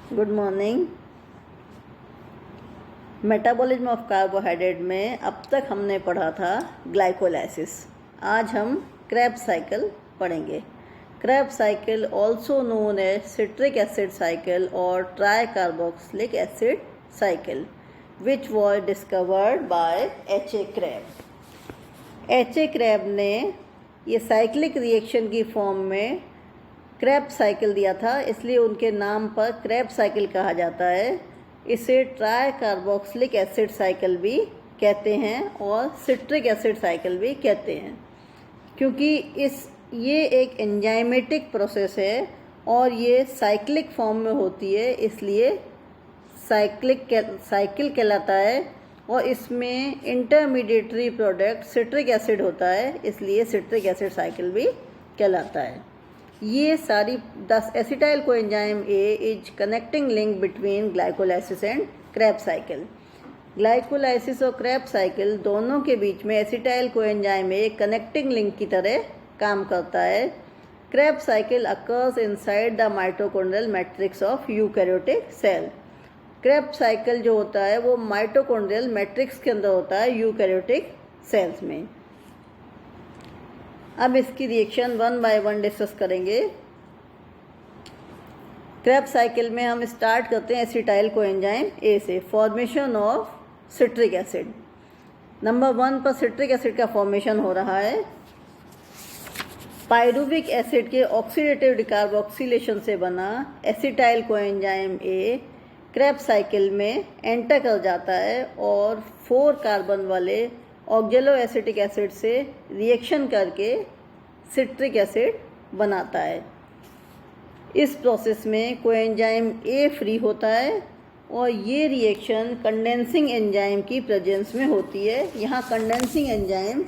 Good morning. Metabolism of carbohydrate में अब तक हमने पढ़ा था ग्लाइकोलाइसिस। आज हम क्रेब्स साइकिल पढ़ेंगे। Krebs cycle also known as citric acid cycle और tricarboxylic acid cycle which was discovered by H.A. Krebs. H.A. Krebs ने ये साइक्लिक रिएक्शन की फॉर्म में क्रैब साइकिल दिया था, इसलिए उनके नाम पर क्रैब साइकिल कहा जाता है। इसे ट्राई कार्बोक्सिलिक एसिड साइकिल भी कहते हैं और सिट्रिक एसिड साइकिल भी कहते हैं, क्योंकि ये एक एंजाइमेटिक प्रोसेस है और ये साइक्लिक फॉर्म में होती है, इसलिए साइकिल कहलाता है। और इसमें इंटरमीडिएटरी प्रोडक्ट सिट्रिक एसिड होता है, इसलिए सिट्रिक एसिड साइकिल भी कहलाता है। ये सारी 10 acetyl coenzyme A is connecting link between glycolysis and Krebs cycle. Glycolysis और क्रैब साइकिल दोनों के बीच में acetyl coenzyme A connecting link की तरह काम करता है। Krebs cycle occurs inside the mitochondrial matrix of eukaryotic cell. Krebs cycle जो होता है वो माइटोकॉन्ड्रियल मैट्रिक्स के अंदर होता है यूकैरियोटिक सेल्स में। अब इसकी reaction one by one discuss करेंगे। क्रैब साइकिल में हम स्टार्ट करते हैं एसिटाइल कोएंजाइम ए से, formation of citric acid. Number 1 पर सिट्रिक एसिड का फॉर्मेशन हो रहा है। पायरुविक एसिड के ऑक्सीडेटिव डिकार्बोक्सिलेशन से बना एसिटाइल कोएंजाइम ए क्रैब साइकिल में एंटर कर जाता है और 4 कार्बन वाले ऑक्जेलो एसिटिक एसिड से रिएक्शन करके सिट्रिक एसिड बनाता है। इस प्रोसेस में कोएंजाइम ए फ्री होता है और ये रिएक्शन कंडेंसिंग एंजाइम की प्रेजेंस में होती है। यहाँ कंडेंसिंग एंजाइम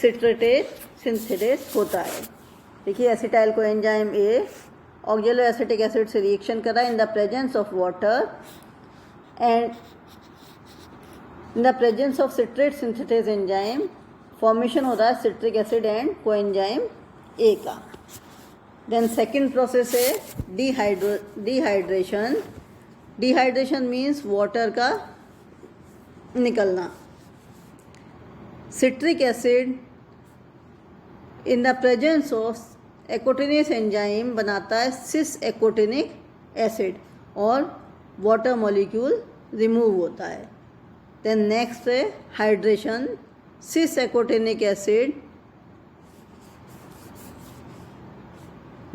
सिट्रेटेट सिंथेटेस होता है। देखिए, acetyl coenzyme A ऑक्जेलो acetic acid से रिएक्शन कर रहा है in the presence of water and in the presence of citrate synthetase enzyme formation हो रहा है citric acid and coenzyme A का। देन सेकेंड प्रोसेस है डिहाइड्रेशन। डिहाइड्रेशन मीन्स वाटर का निकलना। Citric acid in the presence of aconitase enzyme बनाता है cis aconitic acid और वाटर मॉलिक्यूल रिमूव होता है। देन नेक्स्ट है हाइड्रेशन। सिस एकोटिनिक एसिड,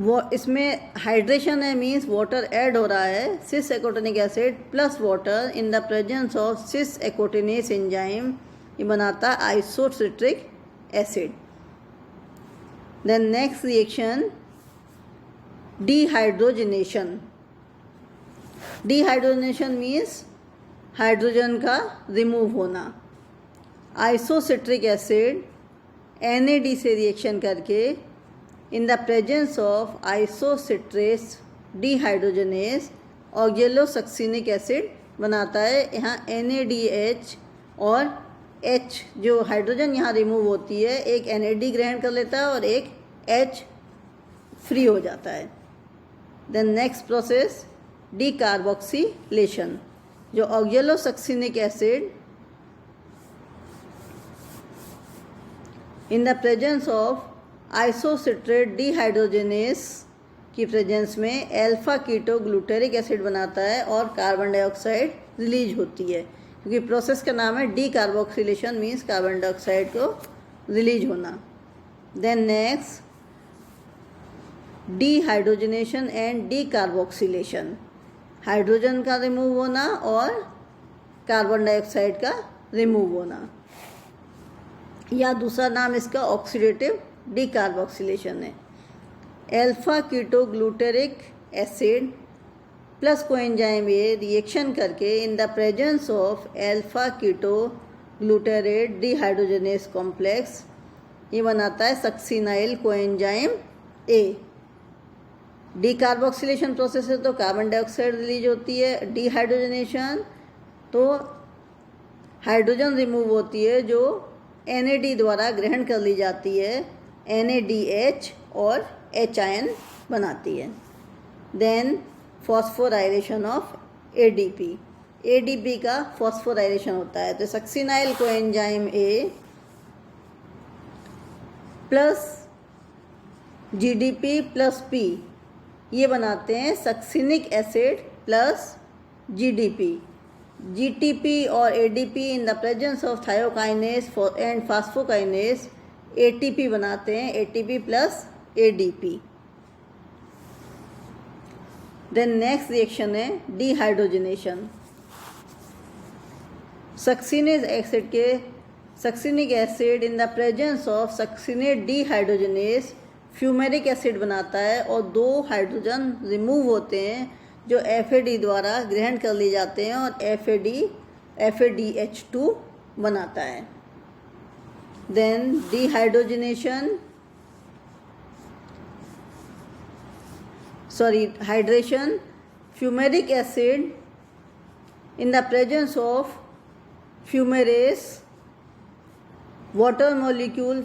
वो इसमें हाइड्रेशन है मीन्स वाटर ऐड हो रहा है। Cis aconitic acid plus water in the presence of cis aconitase enzyme, ये बनाता है isocitric acid. Then next reaction dehydrogenation. Dehydrogenation means hydrogen का रिमूव होना। आइसोसिट्रिक एसिड NAD से रिएक्शन करके in the presence of isocitrase dehydrogenase oxalosuccinic acid बनाता है। यहाँ NADH और H जो हाइड्रोजन यहाँ रिमूव होती है, एक NAD ग्रहण कर लेता है और एक H फ्री हो जाता है। Then next process decarboxylation. जो oxalosuccinic acid in the presence of isocitrate dehydrogenase की प्रेजेंस में अल्फा कीटो ग्लूटेरिक एसिड बनाता है और कार्बन डाइऑक्साइड रिलीज होती है, क्योंकि प्रोसेस का नाम है डिकार्बोक्सिलेशन मीन्स कार्बन डाइऑक्साइड को रिलीज होना। Then next dehydrogenation and decarboxylation. Hydrogen का रिमूव होना और कार्बन डाइऑक्साइड का रिमूव होना, या दूसरा नाम इसका ऑक्सीडेटिव डिकार्बोक्सिलेशन है। Alpha keto glutaric acid plus coenzyme A reaction करके in the presence of alpha keto glutarate dehydrogenase complex, ये बनाता है succinyl coenzyme A. Decarboxylation process है तो कार्बन डाइऑक्साइड रिलीज होती है। डिहाइड्रोजनेशन तो हाइड्रोजन रिमूव होती है जो NAD द्वारा ग्रहण कर ली जाती है, NADH और H आयन बनाती है। Then phosphorylation of ADP। ADP का फॉस्फोराइलेशन होता है। तो succinyl coenzyme A plus GDP plus P ये बनाते हैं succinic acid plus GDP। GTP और ADP in the presence of thiokinase and phosphokinase ATP बनाते हैं, ATP plus ADP। Then next reaction है dehydrogenation. Succinic acid in the presence of succinate dehydrogenase fumaric acid बनाता है और 2 hydrogen remove होते हैं जो FAD द्वारा ग्रहण कर लिए जाते हैं और FADH2 बनाता है। Then hydration. Fumaric acid in the presence of fumarase water molecule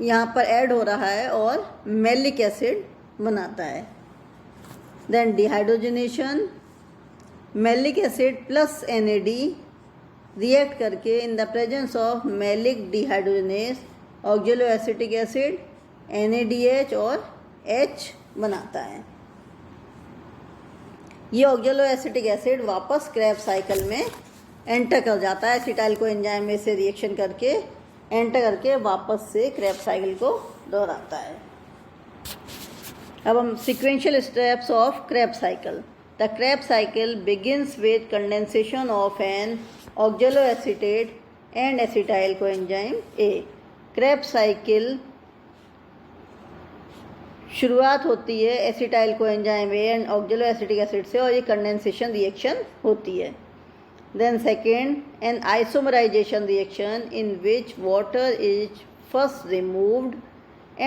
यहाँ पर ऐड हो रहा है और मैलिक एसिड बनाता है। Then dehydrogenation, malic acid plus NAD react करके in the presence of malic dehydrogenase oxalo acetic acid NADH और H बनाता है। ये ऑक्जेलो एसिटिक एसिड वापस क्रेब्स साइकिल में एंटर कर जाता है, एसिटाइल कोएंजाइम में से रिएक्शन करके एंटर करके वापस से क्रेब्स साइकिल को दोहराता है। अब हम sequential steps of Krebs cycle. The Krebs cycle begins with condensation of an oxaloacetate and acetyl coenzyme A। Krebs cycle शुरुआत होती है acetyl coenzyme A and ऑक्जेलो acetic acid से और ये कंडेंसेशन रिएक्शन होती है। Then second, an isomerization reaction in which water is first removed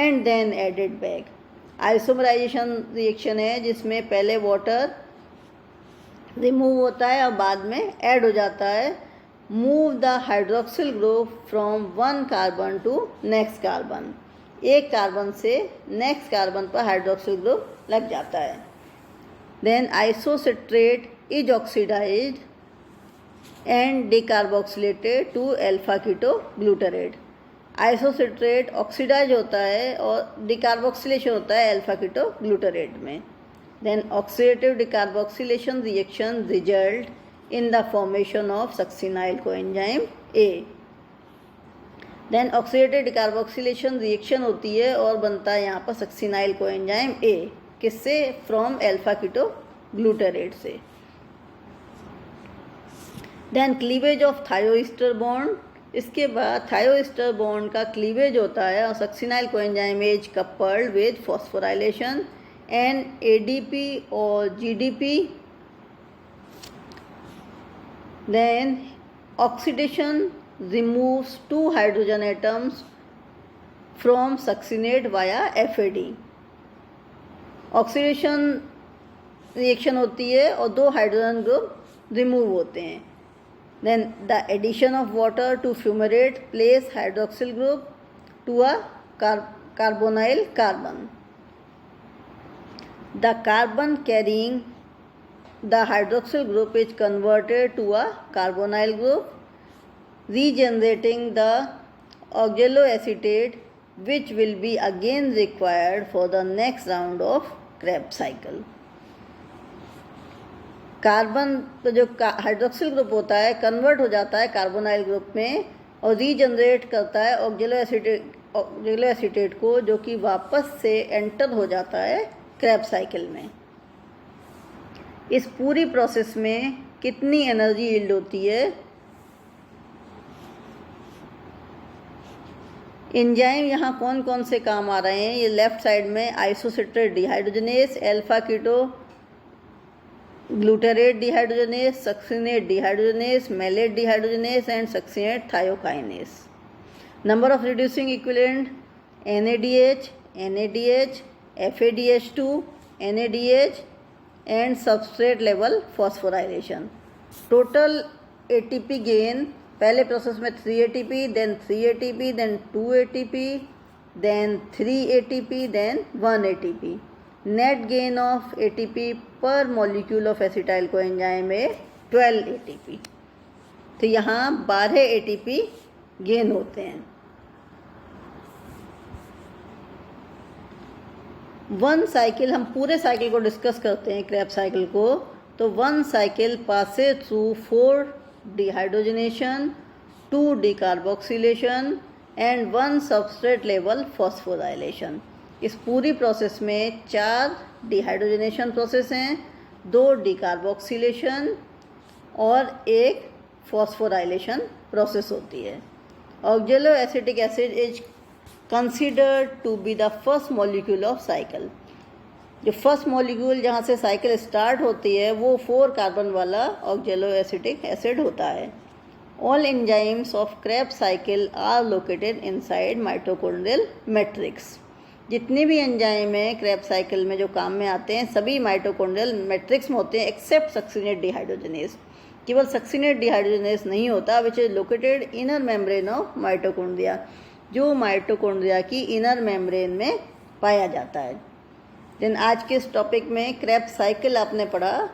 and then added back। Isomerisation reaction है जिसमें पहले वाटर रिमूव होता है और बाद में ऐड हो जाता है। Move the hydroxyl group from one carbon to next carbon. एक कार्बन से नेक्स्ट कार्बन पर हाइड्रोक्सिल ग्रुप लग जाता है। Then isocitrate is oxidised and decarboxylated to alpha keto glutarate। Isocitrate oxidise होता है और डिकार्बोक्सिलेशन होता है अल्फा कीटो ग्लूटारेट में। Then oxidative decarboxylation reaction result in the formation of succinyl coenzyme A। Then oxidative decarboxylation reaction होती है और बनता है यहाँ पर सक्सिनाइल कोएंजाइम A। किससे? फ्रॉम अल्फा कीटो ग्लूटारेट से। Then cleavage of thioester bond. इसके बाद थायोस्टर बॉन्ड का क्लीवेज होता है और succinyl coenzyme is coupled with phosphorylation and ADP और GDP। Then oxidation removes 2 hydrogen atoms from succinate via FAD। Oxidation reaction होती है और 2 हाइड्रोजन ग्रुप रिमूव होते हैं। Then the addition of water to fumarate place hydroxyl group to a carbonyl carbon। The carbon carrying the hydroxyl group is converted to a carbonyl group, regenerating the oxaloacetate, which will be again required for the next round of Krebs cycle। Carbon तो जो hydroxyl group होता है convert हो जाता है carbonyl group में और regenerate करता है ऑक्जेलो एसिटेट को, जो कि वापस से एंटर हो जाता है क्रेब्स साइकिल में। इस पूरी प्रोसेस में कितनी एनर्जी यील्ड होती है? एंजाइम यहाँ कौन कौन से काम आ रहे हैं? ये लेफ्ट साइड में isocitrate dehydrogenase, alpha keto glutarate dehydrogenase, succinate dehydrogenase, malate dehydrogenase and succinate thiokinase. Number of reducing equivalent NADH, NADH, FADH2, NADH and substrate level phosphorylation. Total ATP gain पहले प्रोसेस में 3 ATP, then 3 ATP, then 2 ATP, then 3 ATP, then 1 ATP। Net gain of ATP per molecule of acetyl coenzyme है 12 ATP। तो यहाँ 12 ATP gain होते हैं। One cycle, हम पूरे cycle को डिस्कस करते हैं क्रेब्स साइकिल को। तो one cycle Passage through 4 dehydrogenation, 2 decarboxylation and 1 substrate level phosphorylation. इस पूरी प्रोसेस में 4 डिहाइड्रोजनेशन प्रोसेस हैं, 2 डिकार्बोक्सिलेशन और 1 फॉस्फोराइलेशन प्रोसेस होती है। ऑक्जेलो acetic acid is considered to be the first molecule of cycle. जो फर्स्ट मॉलिक्यूल जहाँ से साइकिल स्टार्ट होती है वो 4 कार्बन वाला ऑक्जेलो एसिटिक एसिड होता है। All enzymes of Krebs cycle are located inside mitochondrial matrix. जितने भी एंजाइम हैं क्रेब्स साइकिल में जो काम में आते हैं सभी माइटोकॉन्ड्रियल मैट्रिक्स में होते हैं एक्सेप्ट सक्सिनेट डिहाइड्रोजनेस। केवल सक्सिनेट डिहाइड्रोजनेस नहीं होता which is located inner membrane of mitochondria, जो माइटोकॉन्ड्रिया की इनर मेम्ब्रेन में पाया जाता है। देन आज के इस टॉपिक में क्रेब्स साइकिल आपने पढ़ा,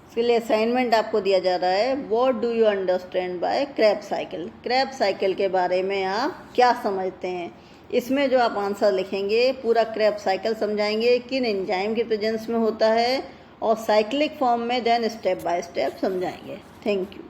इसके लिए असाइनमेंट आपको दिया जा रहा है what do you understand by Krebs cycle. Krebs cycle के बारे में आप क्या समझते हैं। इसमें जो आप आंसर लिखेंगे पूरा क्रेब्स साइकिल समझाएंगे, किन एंजाइम के प्रेजेंस में होता है और साइक्लिक फॉर्म में देन स्टेप बाय स्टेप समझाएंगे। Thank you.